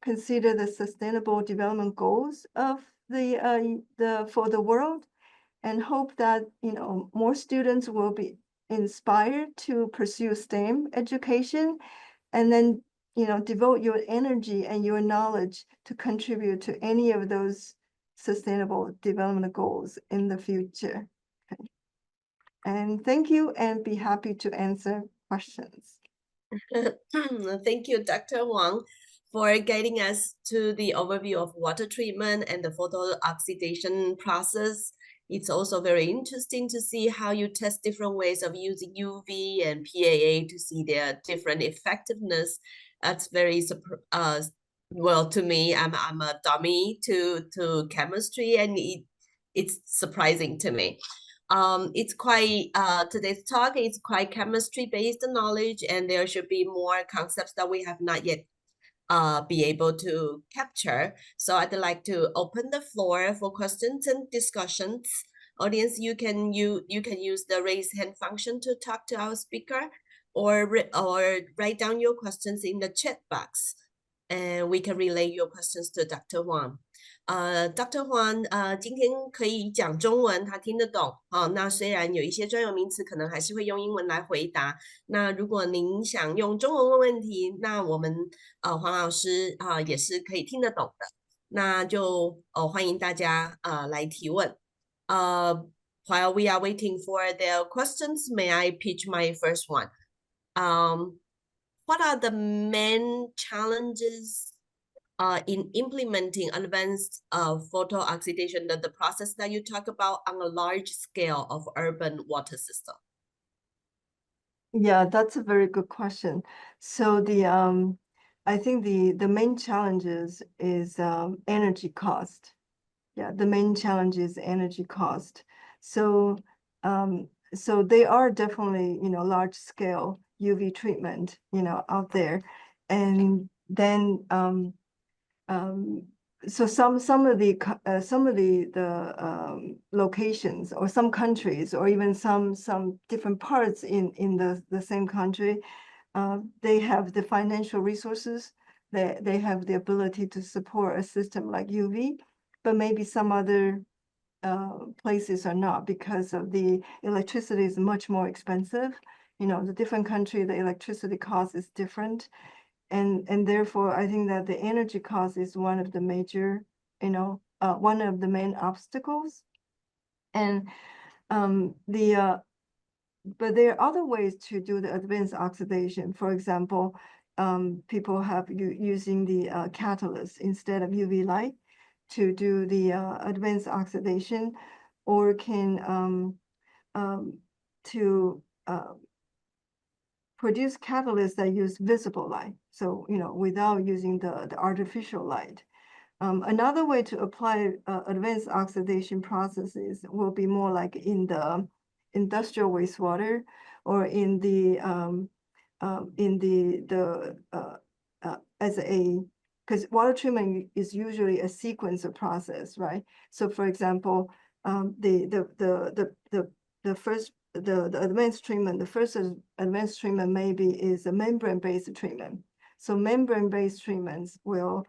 consider the sustainable development goals of for the world, and hope that more students will be inspired to pursue STEM education, and then devote your energy and your knowledge to contribute to any of those sustainable development goals in the future. Okay. And thank you, and be happy to answer questions. Thank you, Dr. Huang, for guiding us to the overview of water treatment and the photo oxidation process. It's also very interesting to see how you test different ways of using UV and PAA to see their different effectiveness. That's very well, to me, I'm a dummy to chemistry, and it's surprising to me. It's quite today's talk is quite chemistry based knowledge, and there should be more concepts that we have not yet be able to capture. So I'd like to open the floor for questions and discussions. Audience, you can use the raise hand function to talk to our speaker, or write down your questions in the chat box, and we can relay your questions to Dr. Huang. Dr. Huang 今天可以讲中文，他听得懂。那虽然有一些专有名词可能还是会用英文来回答。那如果您想用中文问问题，那我们黄老师也是可以听得懂的。那就欢迎大家来提问。While we are waiting for their questions, may I pitch my first one? What are the main challenges in implementing advanced photo oxidation, the process that you talk about on a large scale of urban water system? Yeah, that's a very good question. So I think the main challenges is energy cost. Yeah, the main challenge is energy cost. So so they are definitely large scale UV treatment out there, and then so some of the locations, or some countries, or even some different parts in the same country, they have the financial resources, they have the ability to support a system like UV, but maybe some other places are not, because of the electricity is much more expensive. The different country, the electricity cost is different. And therefore, I think that the energy cost is one of the major, one of the main obstacles. And but there are other ways to do the advanced oxidation. For example, people have using the catalyst instead of UV light to do the advanced oxidation, or can produce catalysts that use visible light, so without using the artificial light. Another way to apply advanced oxidation processes will be more like in the industrial wastewater, or in the because water treatment is usually a sequence of process, right? So for example, the advanced treatment, the first advanced treatment maybe is a membrane-based treatment. So membrane-based treatments will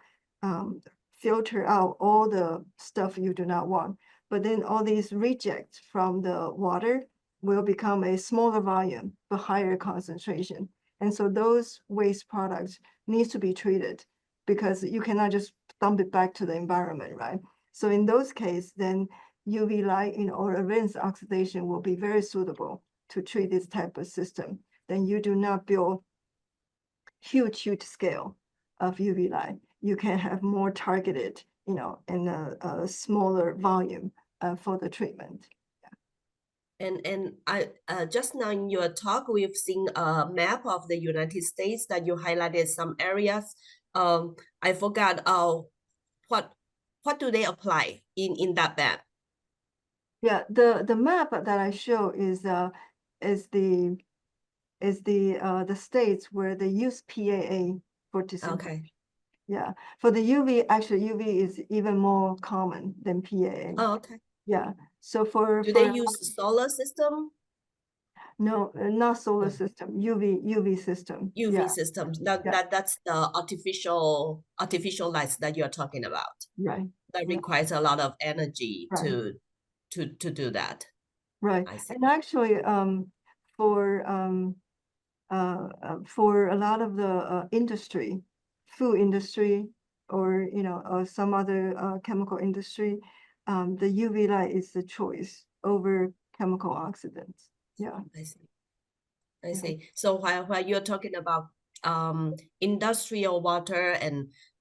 filter out all the stuff you do not want. But then all these rejects from the water will become a smaller volume, but higher concentration. And so those waste products need to be treated because you cannot just dump it back to the environment, right? So in those cases, then UV light, or advanced oxidation will be very suitable to treat this type of system. Then you do not build huge scale of UV light. You can have more targeted, and a smaller volume for the treatment. And I just now in your talk, we've seen a map of the United States that you highlighted some areas. I forgot what do they apply in that map? Yeah, the map that I show is the states where they use PAA for disinfection. Okay. Yeah, for the UV, actually UV is even more common than PAA. Oh, okay. Yeah, so do they use solar system? No, not solar No. system, UV system. UV systems. That's the artificial lights that you're talking about. Right. That requires a lot of energy right. to do that. Right. I see. And actually, for a lot of the industry, food industry, or some other chemical industry, the UV light is the choice over chemical oxidants. Yeah. I see. I see. So while you're talking about industrial water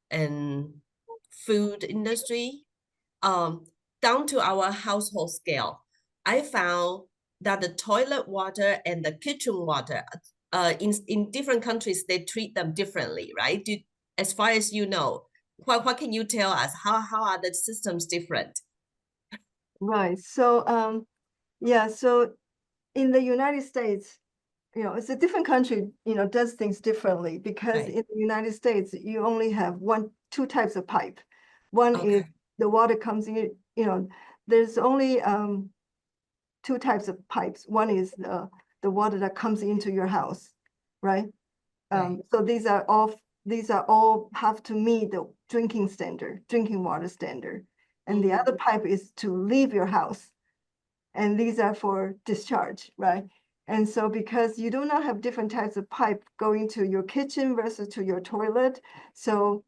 and food industry, down to our household scale, I found that the toilet water and the kitchen water, in different countries, they treat them differently, right? As far as you know, what can you tell us? How are the systems different? Right. So yeah, so in the United States, it's a different country, does things differently because in the United States, you only have two types of pipe. One is the water comes in, there's only two types of pipes. One is the water that comes into your house, right? So these are all have to meet the drinking water standard. And the other pipe is to leave your house. And these are for discharge, right? And so because you do not have different types of pipe going to your kitchen versus to your toilet, so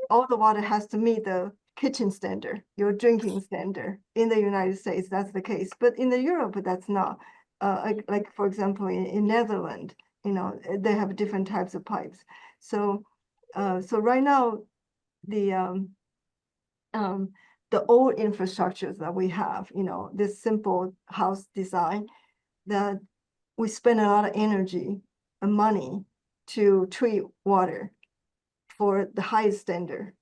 all the water has to meet the kitchen standard, your drinking standard. In the United States, that's the case. But in the Europe, that's not. Like for example, in Netherlands, they have different types of pipes. So right now, the old infrastructures that we have, this simple house design, that we spend a lot of energy and money to treat water for the highest standard,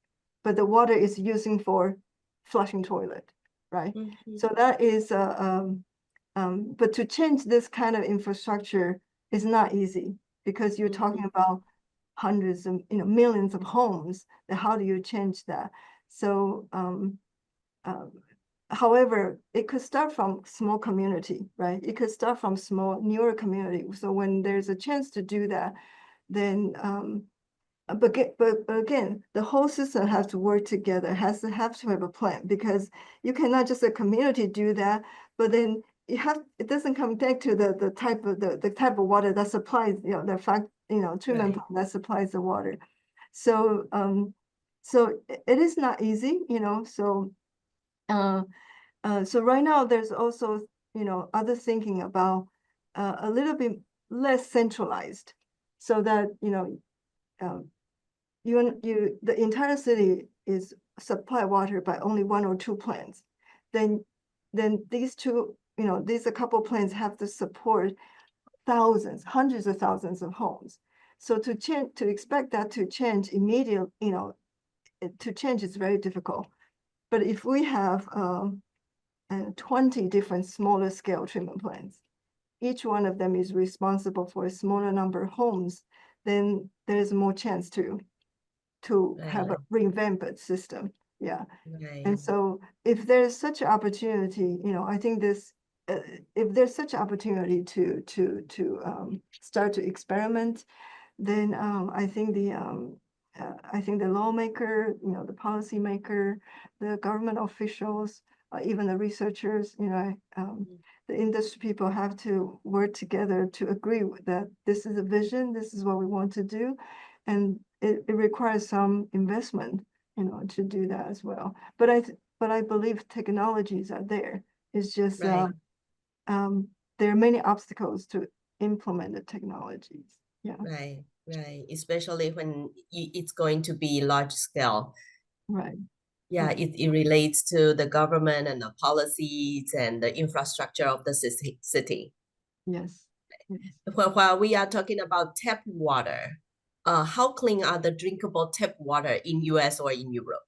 but the water is using for flushing toilet, right? So that is, but to change this kind of infrastructure is not easy because you're talking about hundreds of, millions of homes. How do you change that? So, however, it could start from small community, right? It could start from small, newer community. So when there's a chance to do that, then, but again, the whole system has to work together, has to have a plan, because you cannot just a community do that, but then it doesn't come back to the type of water that supplies, treatment plant that supplies the water. So, so it is not easy, so, so right now there's also, other thinking about a little bit less centralized, so that, the entire city is supply water by only one or two plants. Then these two, these a couple plants have to support thousands, hundreds of thousands of homes. So to expect that to change immediately, to change is very difficult. But if we have 20 different smaller scale treatment plants, each one of them is responsible for a smaller number of homes, then there's more chance to have a revamped system. Yeah. Right. And so if there's such an opportunity, I think this, if there's such an opportunity to start to experiment, then I think the lawmaker, the policymaker, the government officials, even the researchers, the industry people have to work together to agree that this is a vision, this is what we want to do, and it requires some investment, to do that as well. But I believe technologies are there. It's just Right. there are many obstacles to implement the technologies. Yeah. Right. Right. Especially when it's going to be large scale. Right. Yeah, Right. it relates to the government and the policies and the infrastructure of the city. Yes. Yes. While we are talking about tap water, how clean are the drinkable tap water in US or in Europe?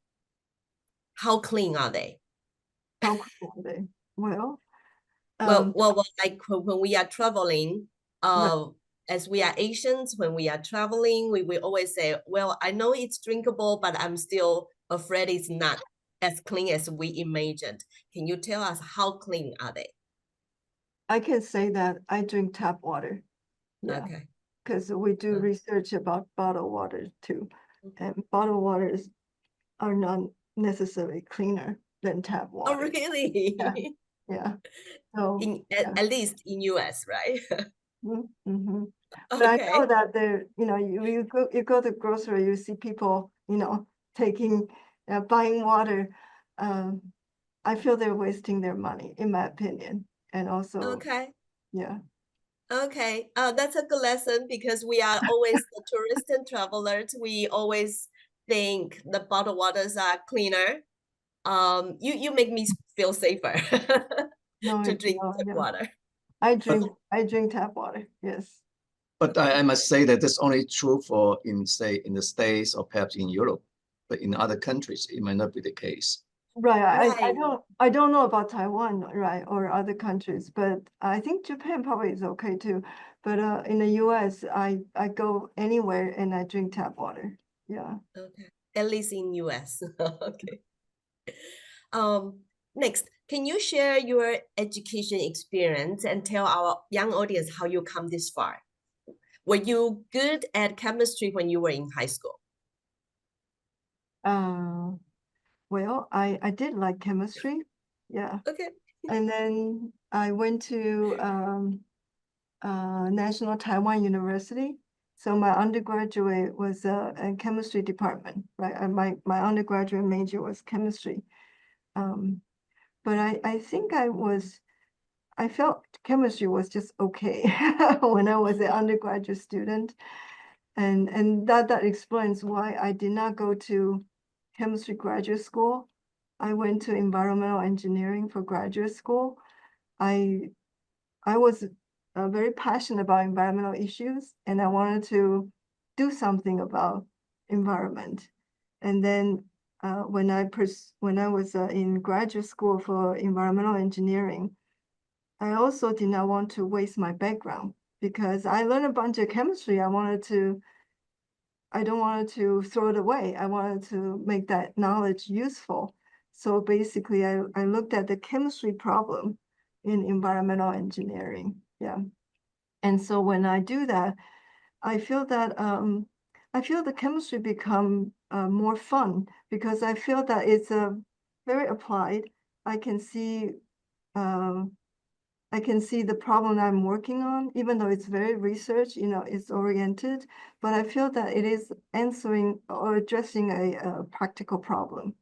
How clean are they? How cool are they? Well, Like when we are traveling, right. as we are Asians, when we are traveling, we always say, well, I know it's drinkable, but I'm still afraid it's not as clean as we imagined. Can you tell us how clean are they? I can say that I drink tap water. Yeah. Okay. Because we do research about bottled water too. And bottled waters are not necessarily cleaner than tap Oh, water. really? Yeah. Yeah. So yeah. At least in US, right? Mm-hmm. But I know Okay. that there, you go to grocery, you see people, taking, buying water. Um, I feel they're wasting their money, in my opinion. And also, Okay. yeah, Okay. That's a good lesson because we are always the tourists and travelers. We always think the bottled waters are cleaner. You make me feel safer no, to drink no, tap yeah. water. I But drink tap water. Yes. but I must say that that's only true for say in the States or perhaps in Europe, but in other countries it might not be the case. Right. Right. I don't know about Taiwan, right, or other countries, but I think Japan probably is okay too. But in the US, I go anywhere and I drink tap water. Yeah. Okay. At least in US. Okay. Next, can you share your education experience and tell our young audience how you come this far? Were you good at chemistry when you were in high school? Well, I did like chemistry. Yeah. Okay. And then I went to National Taiwan University. So my undergraduate was a chemistry department, right? My undergraduate major was chemistry. But I think I felt chemistry was just okay when I was an undergraduate student. And that explains why I did not go to chemistry graduate school. I went to environmental engineering for graduate school. I was very passionate about environmental issues, and I wanted to do something about environment. And then when I was in graduate school for environmental engineering, I also did not want to waste my background because I learned a bunch of chemistry. I don't want to throw it away. I wanted to make that knowledge useful. So basically, I looked at the chemistry problem in environmental engineering. Yeah. And so when I do that, I feel that the chemistry become more fun because I feel that it's very applied. I can see the problem I'm working on, even though it's very research, it's oriented, but I feel that it is answering or addressing a practical problem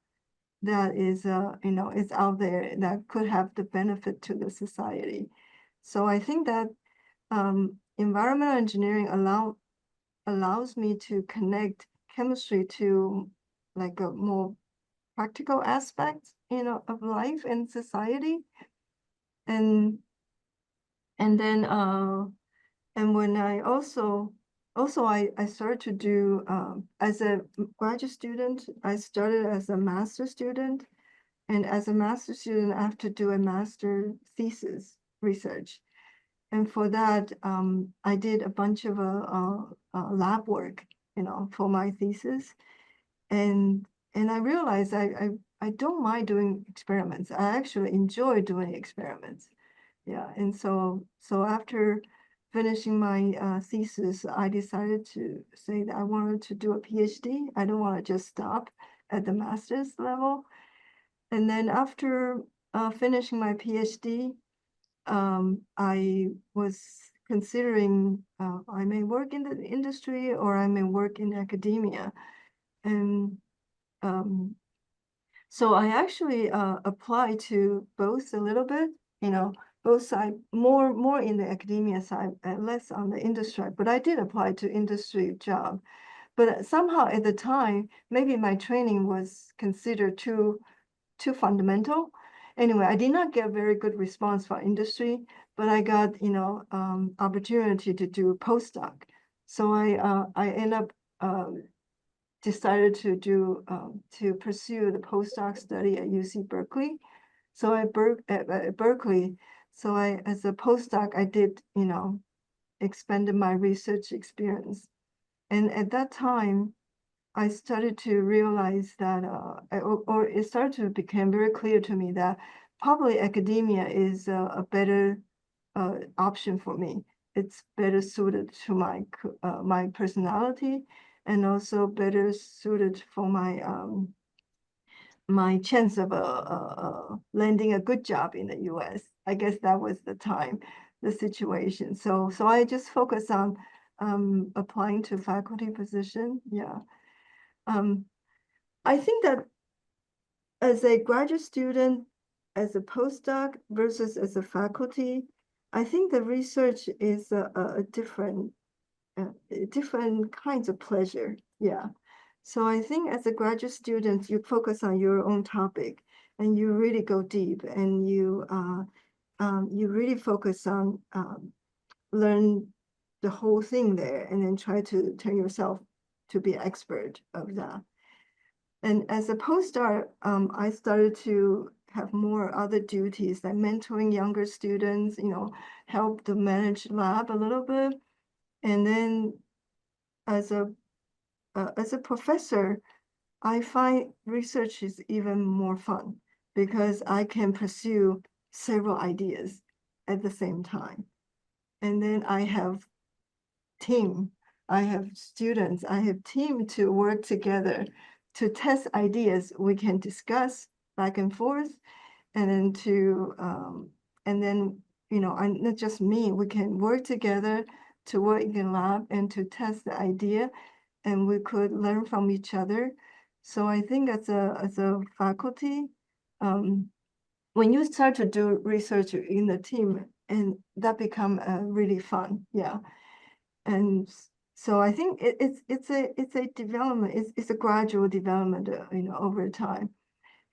that is, is out there that could have the benefit to the society. So I think that environmental engineering allows me to connect chemistry to like a more practical aspect, of life and society. And then and when I also I started to do as a graduate student, I started as a master student, and as a master student I have to do a master thesis research. And for that, I did a bunch of lab work, for my thesis. And And I realized I don't mind doing experiments. I actually enjoy doing experiments. Yeah, and so after finishing my thesis, I decided to say that I wanted to do a PhD. I don't want to just stop at the master's level. And then after finishing my PhD, I was considering I may work in the industry or I may work in academia. And so I actually applied to both a little bit, both sides, more in the academia side and less on the industry. But I did apply to industry job. But somehow at the time, maybe my training was considered too fundamental. Anyway, I did not get very good response for industry, but I got opportunity to do postdoc. So I end up decided to pursue the postdoc study at UC Berkeley. So at Berkeley, so as a postdoc, I did expanded my research experience, and at that time, I started to realize that, or it started to become very clear to me that probably academia is a better option for me. It's better suited to my personality, and also better suited for my chance of landing a good job in the U.S. I guess that was the situation. So I just focus on applying to faculty position. Yeah. I think that as a graduate student, as a postdoc versus as a faculty, I think the research is a different kinds of pleasure. Yeah. So I think as a graduate student, you focus on your own topic and you really go deep and you really focus on learn the whole thing there and then try to turn yourself to be an expert of that. And as a postdoc, I started to have more other duties like mentoring younger students, help to manage lab a little bit. And then as a professor, I find research is even more fun because I can pursue several ideas at the same time. And then I have team, I have students, I have team to work together to test ideas we can discuss back and forth, and then not just me, we can work together to work in lab and to test the idea, and we could learn from each other. So I think as a faculty, when you start to do research in the team, and that become really fun, yeah. And so I think it's a development. It's a gradual development, over time.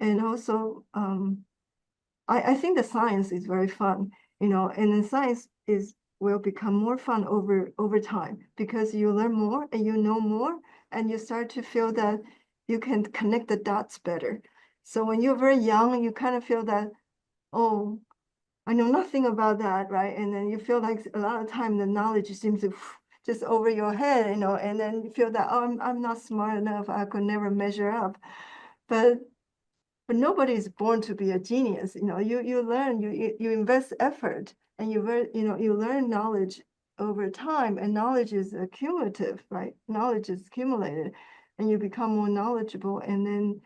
And also, I think the science is very fun, and then science will become more fun over time because you learn more and you know more, and you start to feel that you can connect the dots better. So when you're very young, you kind of feel that, oh, I know nothing about that, right? And then you feel like a lot of time the knowledge seems to just over your head, and then you feel that, oh, I'm not smart enough, I could never measure up. But nobody is born to be a genius. You learn, you invest effort, and you learn knowledge over time, and knowledge is accumulative, right? Knowledge is accumulated, and you become more knowledgeable, and then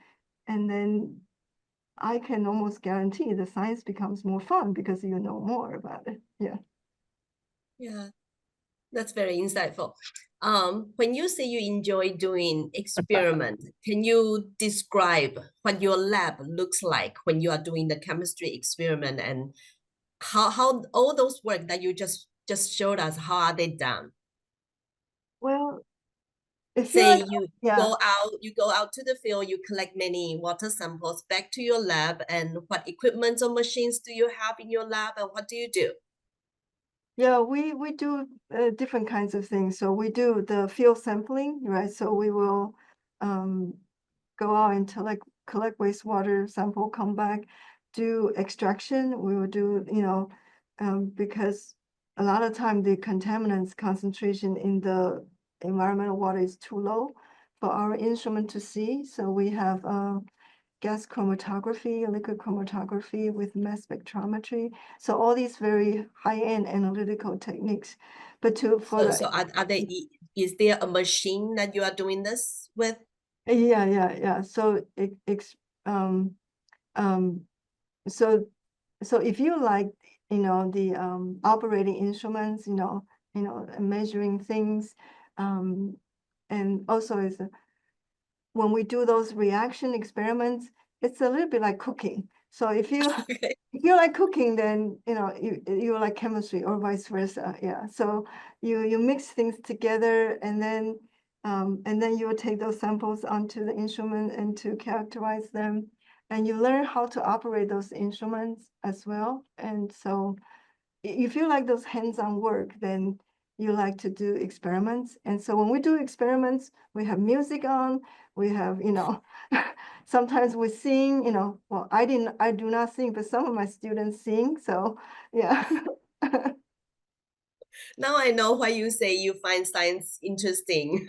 I can almost guarantee the science becomes more fun because you know more about it. Yeah. Yeah, that's very insightful. When you say you enjoy doing experiments, can you describe what your lab looks like when you are doing the chemistry experiment, and how all those work that you just showed us, how are they done? Well, if Say you you go out to the field, you collect many water samples back to your lab, and what equipment or machines do you have in your lab, and what do you do? Yeah, we do different kinds of things. So we do the field sampling, right? So we will go out and collect wastewater sample, come back, do extraction. We will do, because a lot of time the contaminants concentration in the environmental water is too low for our instrument to see. So we have gas chromatography, liquid chromatography with mass spectrometry. So all these very high-end analytical techniques. But so is there a machine that you are doing this with? Yeah. So so if you like, the operating instruments, measuring things, and also when we do those reaction experiments, it's a little bit like cooking. So if you Okay. if you like cooking, then you like chemistry, or vice versa. Yeah. So you mix things together, and then you will take those samples onto the instrument and to characterize them, and you learn how to operate those instruments as well. And so if you like those hands-on work, then you like to do experiments. And so when we do experiments, we have music on, we have, sometimes we sing, well, I do not sing, but some of my students sing. So yeah. Now I know why you say you find science interesting.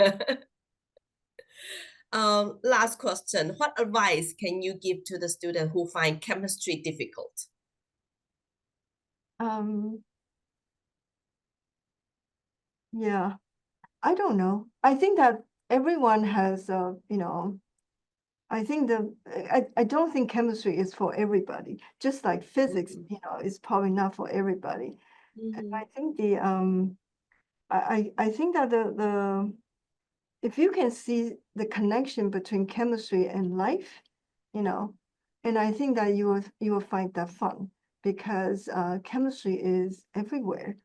Last question. What advice can you give to the student who find chemistry difficult? Yeah, I don't know. I think that everyone has, I think I don't think chemistry is for everybody. Just like physics, is probably not for everybody. And I think I think that if you can see the connection between chemistry and life, and I think that you will find that fun, because chemistry is everywhere,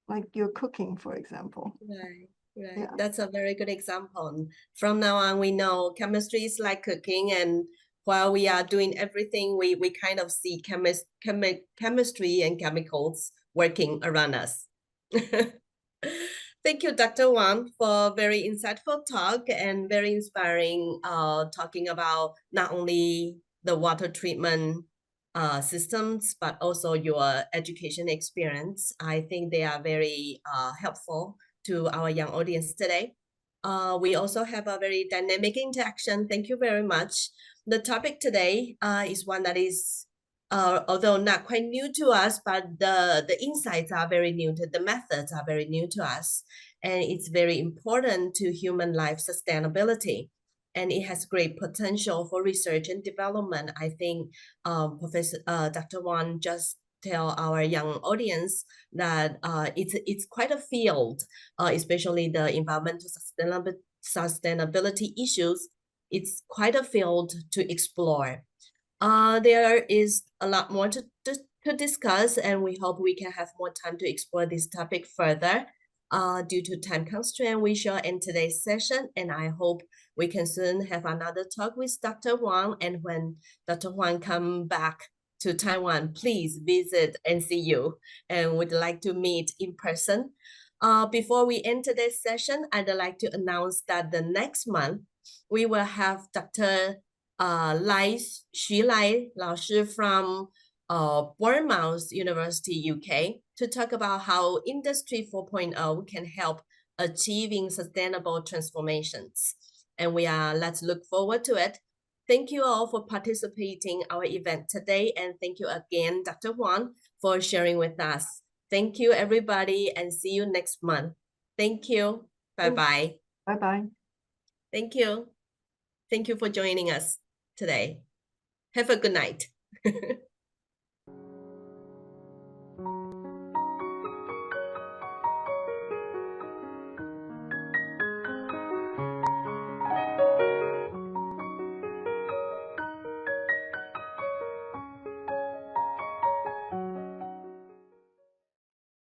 like your cooking, for example. Right. Yeah. That's a very good example. From now on, we know chemistry is like cooking, and while we are doing everything, we kind of see chemistry and chemicals working around us. Thank you, Dr. Huang, for very insightful talk and very inspiring talking about not only the water treatment systems, but also your education experience. I think they are very helpful to our young audience today. We also have a very dynamic interaction. Thank you very much. The topic today is one that is, although not quite new to us, but the insights are very new, the methods are very new to us. And it's very important to human life sustainability. And it has great potential for research and development. I think Dr. Huang just tell our young audience that it's quite a field, especially the environmental sustainability issues. It's quite a field to explore. There is a lot more to discuss, and we hope we can have more time to explore this topic further. Due to time constraint, we shall end today's session, and I hope we can soon have another talk with Dr. Huang. And when Dr. Huang come back to Taiwan, please visit NCU, and would like to meet in person. Before we end today's session, I'd like to announce that the next month, we will have Dr. Shih 老师 from Bournemouth University, UK, to talk about how Industry 4.0 can help achieving sustainable transformations. And let's look forward to it. Thank you all for participating in our event today. And thank you again, Dr. Huang, for sharing with us. Thank you, everybody, and see you next month. Thank you. Bye-bye. Bye-bye. Thank you. Thank you for joining us today. Have a good night.